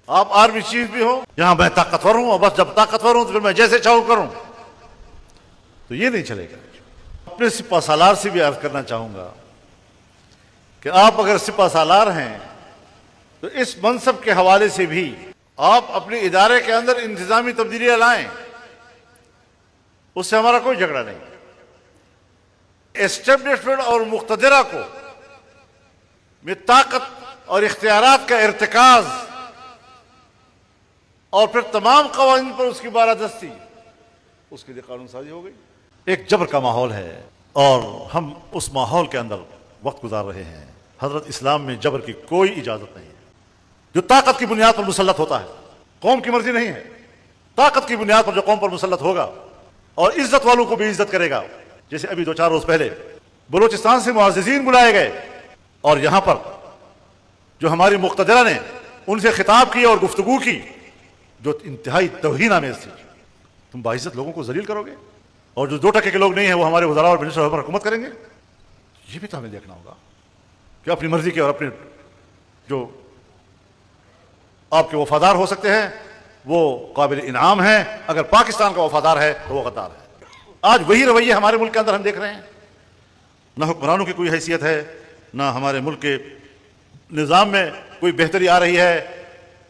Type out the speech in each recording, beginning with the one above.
آپ army chief بھی ہو, یہاں میں طاقتور ہوں اور بس جب طاقتور ہوں تو پھر میں جیسے چاہوں کروں, تو یہ نہیں چلے گا. اپنے سپہ سالار سے بھی عرض کرنا چاہوں گا کہ آپ اگر سپہ سالار ہیں تو اس منصب کے حوالے سے بھی آپ اپنے ادارے کے اندر انتظامی تبدیلیاں لائیں, اس سے ہمارا کوئی جھگڑا نہیں. اسٹیبلشمنٹ اور مقتدرہ کو میں طاقت اور اختیارات کا ارتکاز اور پھر تمام قوانین پر اس کی بالادستی, اس کے لیے قانون سازی ہو گئی. ایک جبر کا ماحول ہے اور ہم اس ماحول کے اندر وقت گزار رہے ہیں. حضرت اسلام میں جبر کی کوئی اجازت نہیں ہے. جو طاقت کی بنیاد پر مسلط ہوتا ہے, قوم کی مرضی نہیں ہے, طاقت کی بنیاد پر جو قوم پر مسلط ہوگا اور عزت والوں کو بھی عزت کرے گا. جیسے ابھی 2-4 روز پہلے بلوچستان سے معززین بلائے گئے اور یہاں پر جو ہماری مقتدرہ نے ان سے خطاب کی اور گفتگو کی جو انتہائی توہین آمیز تھی. تم باعزت لوگوں کو ذلیل کرو گے اور جو 2% کے لوگ نہیں ہیں وہ ہمارے وزراء اور منسٹر پر حکومت کریں گے. یہ بھی تو ہمیں دیکھنا ہوگا کہ اپنی مرضی کے اور اپنے جو آپ کے وفادار ہو سکتے ہیں وہ قابل انعام ہیں, اگر پاکستان کا وفادار ہے تو وہ غدار ہے. آج وہی رویے ہمارے ملک کے اندر ہم دیکھ رہے ہیں. نہ حکمرانوں کی کوئی حیثیت ہے, نہ ہمارے ملک کے نظام میں کوئی بہتری آ رہی ہے.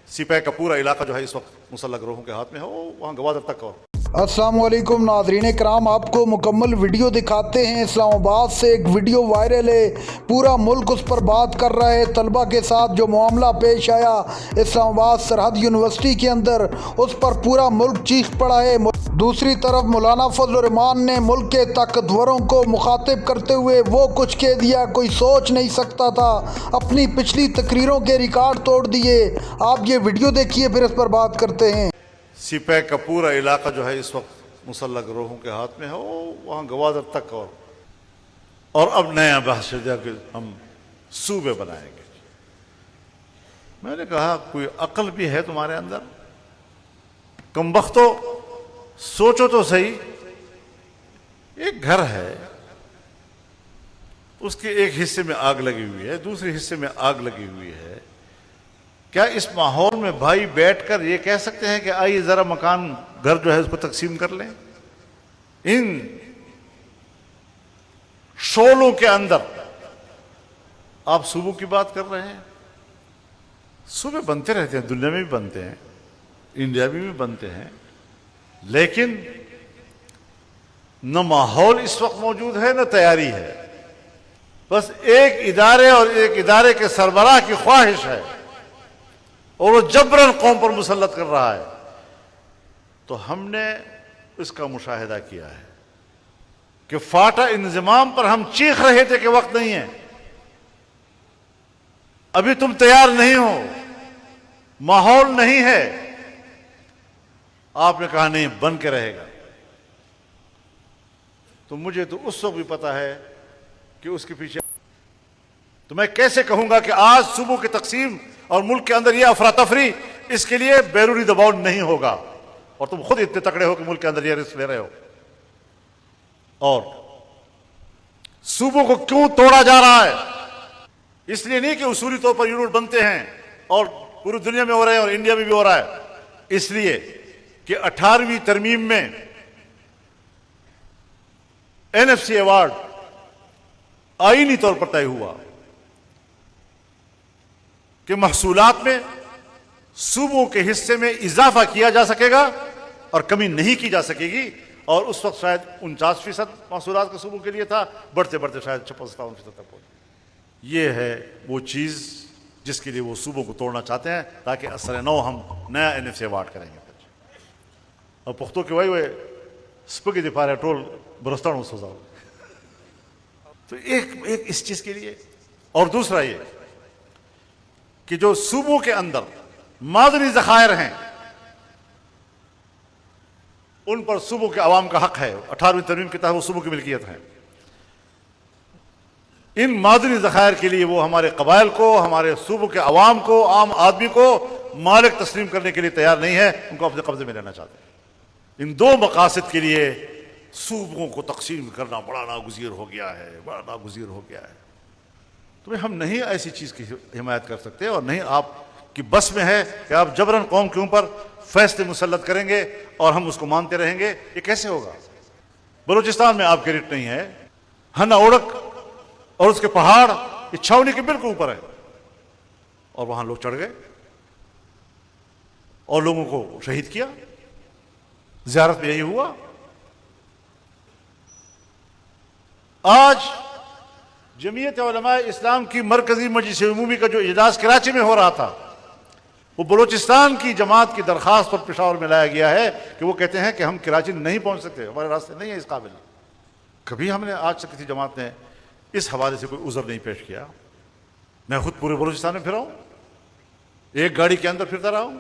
سپاہی کا پورا علاقہ جو ہے اس وقت مسلح گروہوں کے ہاتھ میں ہے, وہاں گوادر تک. اور السلام علیکم ناظرین کرام, آپ کو مکمل ویڈیو دکھاتے ہیں. اسلام آباد سے ایک ویڈیو وائرل ہے, پورا ملک اس پر بات کر رہا ہے. طلبہ کے ساتھ جو معاملہ پیش آیا اسلام آباد سرحد یونیورسٹی کے اندر, اس پر پورا ملک چیخ پڑا ہے. دوسری طرف مولانا فضل الرحمان نے ملک کے طاقتوروں کو مخاطب کرتے ہوئے وہ کچھ کہہ دیا کوئی سوچ نہیں سکتا تھا. اپنی پچھلی تقریروں کے ریکارڈ توڑ دیے. آپ یہ ویڈیو دیکھیے پھر اس پر بات کرتے ہیں. سپاہی کا پورا علاقہ جو ہے اس وقت مسلح گروہوں کے ہاتھ میں ہے, وہاں گوادر تک. اور اب نیا بحث کہ ہم صوبے بنائیں گے. میں نے کہا کوئی عقل بھی ہے تمہارے اندر؟ کمبختو سوچو تو صحیح. ایک گھر ہے, اس کے ایک حصے میں آگ لگی ہوئی ہے, دوسرے حصے میں آگ لگی ہوئی ہے. کیا اس ماحول میں بھائی بیٹھ کر یہ کہہ سکتے ہیں کہ آئیے ذرا مکان گھر جو ہے اس کو تقسیم کر لیں؟ ان شعلوں کے اندر آپ صوبوں کی بات کر رہے ہیں. صوبے بنتے رہتے ہیں, دنیا میں بھی بنتے ہیں, انڈیا میں بھی بنتے ہیں, لیکن نہ ماحول اس وقت موجود ہے نہ تیاری ہے. بس ایک ادارے اور ایک ادارے کے سربراہ کی خواہش ہے اور وہ جبراً قوم پر مسلط کر رہا ہے. تو ہم نے اس کا مشاہدہ کیا ہے کہ فاٹا انضمام پر ہم چیخ رہے تھے کہ وقت نہیں ہے, ابھی تم تیار نہیں ہو, ماحول نہیں ہے. آپ نے کہا نہیں, بن کے رہے گا. تو مجھے تو اس وقت بھی پتا ہے کہ اس کے پیچھے تو میں کیسے کہوں گا کہ آج صوبوں کی تقسیم اور ملک کے اندر یہ افراتفری, اس کے لیے بیرونی دباؤ نہیں ہوگا. اور تم خود اتنے تکڑے ہو کہ ملک کے اندر یہ رسک لے رہے ہو. اور صوبوں کو کیوں توڑا جا رہا ہے؟ اس لیے نہیں کہ اصولی طور پر یونٹ بنتے ہیں اور پوری دنیا میں ہو رہے ہیں اور انڈیا میں بھی ہو رہا ہے. اس لیے کہ 18ویں ترمیم میں NFC ایوارڈ آئینی طور پر طے ہوا کہ محصولات میں صوبوں کے حصے میں اضافہ کیا جا سکے گا اور کمی نہیں کی جا سکے گی. اور اس وقت شاید 49% محصولات کے صوبوں کے لیے تھا, بڑھتے بڑھتے شاید 56-57% تک پہنچ. یہ ہے وہ چیز جس کے لیے وہ صوبوں کو توڑنا چاہتے ہیں تاکہ اثر نو ہم نیا NFC ایوارڈ کریں گے. اور پختوں کے وہی سپگی دی پارے ٹول برستانوں سوزا. تو ایک اس چیز کے لیے. اور دوسرا یہ کہ جو صوبوں کے اندر معدنی ذخائر ہیں ان پر صوبوں کے عوام کا حق ہے. 18ویں ترمیم کے تحت وہ صوبوں کی ملکیت ہے. ان معدنی ذخائر کے لیے وہ ہمارے قبائل کو, ہمارے صوبوں کے عوام کو, عام آدمی کو مالک تسلیم کرنے کے لیے تیار نہیں ہے, ان کو اپنے قبضے میں لینا چاہتے ہیں. ان دو مقاصد کے لیے صوبوں کو تقسیم کرنا بڑا ناگزیر ہو گیا ہے, بڑا ناگزیر ہو گیا ہے. تو ہم نہیں ایسی چیز کی حمایت کر سکتے اور نہیں آپ کی بس میں ہے کہ آپ جبراً قوم کے اوپر فیصلے مسلط کریں گے اور ہم اس کو مانتے رہیں گے. یہ کیسے ہوگا؟ بلوچستان میں آپ کے ریٹ نہیں ہے. ہنا اوڑک اور اس کے پہاڑ یہ چھاونی کے بالکل اوپر ہے، اور وہاں لوگ چڑھ گئے اور لوگوں کو شہید کیا. زیارت میں یہی ہوا. آج جمعیت علماء اسلام کی مرکزی مجلس عمومی کا جو اجلاس کراچی میں ہو رہا تھا، وہ بلوچستان کی جماعت کی درخواست پر پشاور میں لایا گیا ہے کہ وہ کہتے ہیں کہ ہم کراچی نہیں پہنچ سکتے، ہمارے راستے نہیں ہیں اس قابل. کبھی ہم نے آج تک کسی جماعت نے اس حوالے سے کوئی عذر نہیں پیش کیا. میں خود پورے بلوچستان میں پھرا ہوں، ایک گاڑی کے اندر پھرتا رہا ہوں.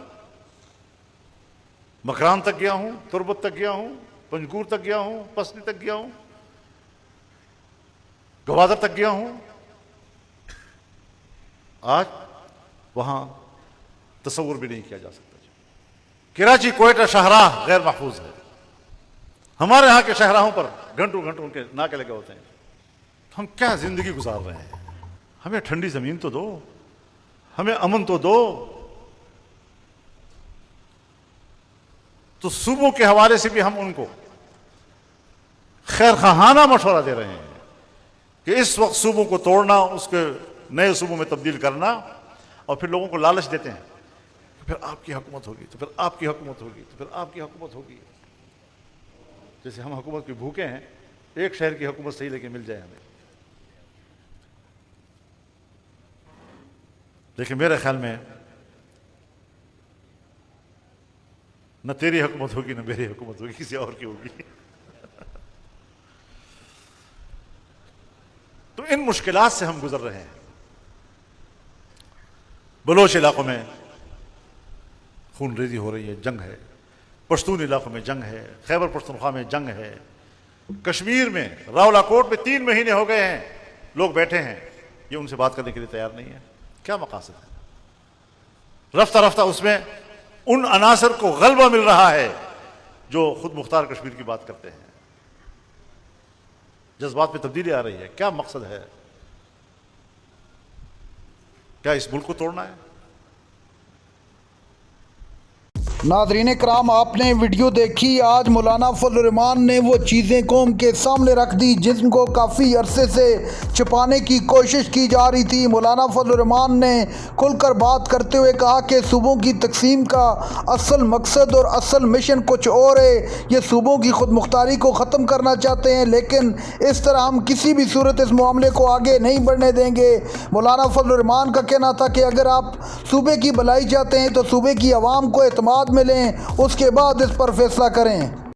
مکران تک گیا ہوں، تربت تک گیا ہوں، پنجگور تک گیا ہوں، پسنی تک گیا ہوں، گوادر تک گیا ہوں. آج وہاں تصور بھی نہیں کیا جا سکتا. کراچی کوئٹہ شاہراہ غیر محفوظ ہے. ہمارے ہاں کے شاہراہوں پر گھنٹوں گھنٹوں ان کے ناکے لگے ہوتے ہیں. ہم کیا زندگی گزار رہے ہیں؟ ہمیں ٹھنڈی زمین تو دو، ہمیں امن تو دو. تو صوبوں کے حوالے سے بھی ہم ان کو خیر خواہانہ مشورہ دے رہے ہیں کہ اس وقت صوبوں کو توڑنا، اس کے نئے صوبوں میں تبدیل کرنا، اور پھر لوگوں کو لالچ دیتے ہیں کہ پھر آپ کی حکومت ہوگی، تو پھر آپ کی حکومت ہوگی، تو پھر آپ کی حکومت ہوگی. جیسے ہم حکومت کے بھوکے ہیں، ایک شہر کی حکومت صحیح لے کے مل جائے ہمیں. لیکن میرے خیال میں نہ تیری حکومت ہوگی نہ میری حکومت ہوگی، کسی اور کی ہوگی. تو ان مشکلات سے ہم گزر رہے ہیں. بلوچ علاقوں میں خون ریزی ہو رہی ہے، جنگ ہے. پشتون علاقوں میں جنگ ہے، خیبر پختونخوا میں جنگ ہے. کشمیر میں راولا کوٹ میں 3 مہینے ہو گئے ہیں لوگ بیٹھے ہیں، یہ ان سے بات کرنے کے لیے تیار نہیں ہے. کیا مقاصد ہے؟ رفتہ رفتہ اس میں ان عناصر کو غلبہ مل رہا ہے جو خود مختار کشمیر کی بات کرتے ہیں. جذبات میں تبدیلی آ رہی ہے. کیا مقصد ہے؟ کیا اس ملک کو توڑنا ہے؟ ناظرین کرام، آپ نے ویڈیو دیکھی. آج مولانا فضل الرحمان نے وہ چیزیں قوم کے سامنے رکھ دی جن کو کافی عرصے سے چھپانے کی کوشش کی جا رہی تھی. مولانا فضل الرحمان نے کھل کر بات کرتے ہوئے کہا کہ صوبوں کی تقسیم کا اصل مقصد اور اصل مشن کچھ اور ہے. یہ صوبوں کی خود مختاری کو ختم کرنا چاہتے ہیں، لیکن اس طرح ہم کسی بھی صورت اس معاملے کو آگے نہیں بڑھنے دیں گے. مولانا فضل الرحمان کا کہنا تھا کہ اگر آپ صوبے کی بھلائی چاہتے ہیں تو صوبے کی عوام کو اعتماد میں لیں، اس کے بعد اس پر فیصلہ کریں.